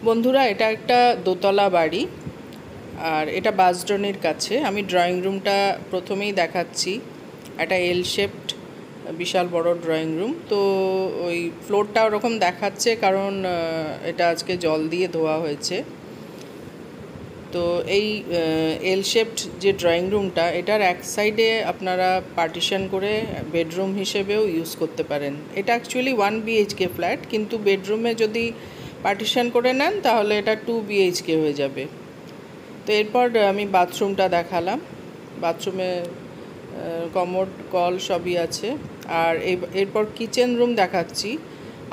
বন্ধুরা, এটা একটা দোতলা বাড়ি আর এটা বাসডনের কাছে। আমি ড্রয়িং রুমটা প্রথমেই দেখাচ্ছি। একটা এল শেপড বিশাল বড় ড্রয়িং রুম। তো ওই ফ্লোরটা ওরকম দেখাচ্ছে কারণ এটা আজকে জল দিয়ে ধোয়া হয়েছে। তো এই এল শেপড যে ড্রয়িং রুমটা, এটার এক সাইডে আপনারা পার্টিশন করে বেডরুম হিসেবেও ইউজ করতে পারেন। এটা অ্যাকচুয়ালি 1 বিএইচকে ফ্ল্যাট, কিন্তু বেডরুমে যদি পার্টিশন করে নেন তাহলে এটা 2 বিএইচকে হয়ে যাবে। তো এরপর আমি বাথরুমটা দেখালাম। বাথরুমে কমোড, কল সবই আছে। আর এরপর কিচেন রুম দেখাচ্ছি।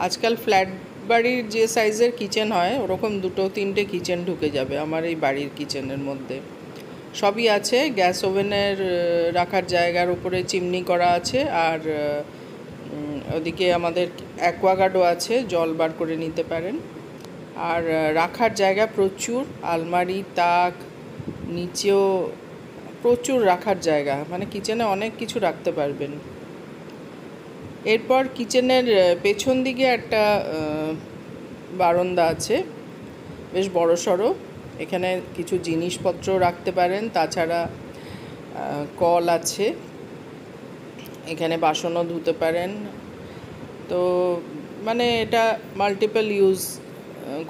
আজকাল ফ্ল্যাট বাড়ির যে সাইজের কিচেন হয় ওরকম 2-3টে কিচেন ঢুকে যাবে আমার এই বাড়ির কিচেনের মধ্যে। সবই আছে। গ্যাস ওভেনের রাখার জায়গার উপরে চিমনি করা আছে। আর ওদিকে আমাদের অ্যাকোয়াগার্ডও আছে, জল বার করে নিতে পারেন। আর রাখার জায়গা প্রচুর, আলমারি, তাক, নিচেও প্রচুর রাখার জায়গা, মানে কিচেনে অনেক কিছু রাখতে পারবেন। এরপর কিচেনের পেছন দিকে একটা বারান্দা আছে, বেশ বড় সড়ো। এখানে কিছু জিনিসপত্র রাখতে পারেন। তাছাড়া কল আছে, এখানে বাসনও ধুতে পারেন। তো মানে এটা মাল্টিপল ইউজ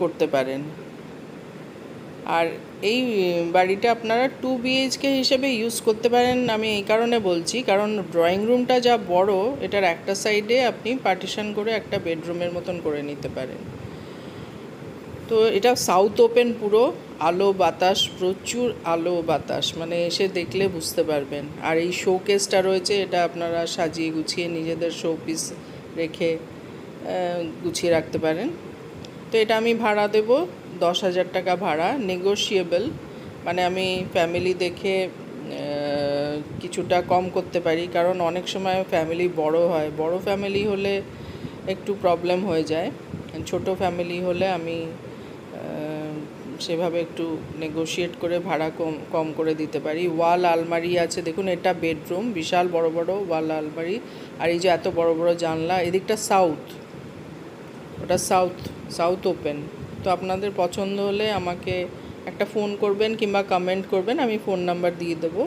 করতে পারেন। আর এই বাড়িটা আপনারা 2 বিএইচকে হিসেবে ইউজ করতে পারেন। আমি এই কারণে বলছি, কারণ ড্রয়িং রুমটা যা বড়, এটার একটা সাইডে আপনি পার্টিশন করে একটা বেডরুমের মতন করে নিতে পারেন। তো এটা সাউথ ওপেন, পুরো আলো বাতাস, প্রচুর আলো বাতাস, মানে এসে দেখলে বুঝতে পারবেন। আর এই শোকেসটা রয়েছে, এটা আপনারা সাজিয়ে গুছিয়ে নিজেদের শোপিস রেখে গুছিয়ে রাখতে পারেন। তো এটা আমি ভাড়া দেব 10,000 টাকা ভাড়া, নেগোশিয়েবল। মানে আমি ফ্যামিলি দেখে কিছুটা কম করতে পারি, কারণ অনেক সময় ফ্যামিলি বড় হয়। বড় ফ্যামিলি হলে একটু প্রবলেম হয়ে যায়। ছোট ফ্যামিলি হলে আমি সেভাবে একটু নেগোশিয়েট করে ভাড়া কম করে দিতে পারি। ওয়াল আলমারি আছে, দেখুন এটা বেডরুম, বিশাল বড় বড় ওয়াল আলমারি। আর এই যে এত বড় বড় জানলা, এদিকটা সাউথ, ওটা সাউথ ওপেন। তো আপনাদের পছন্দ হলে আমাকে একটা ফোন করবেন কিংবা কমেন্ট করবেন, আমি ফোন নাম্বার দিয়ে দেবো।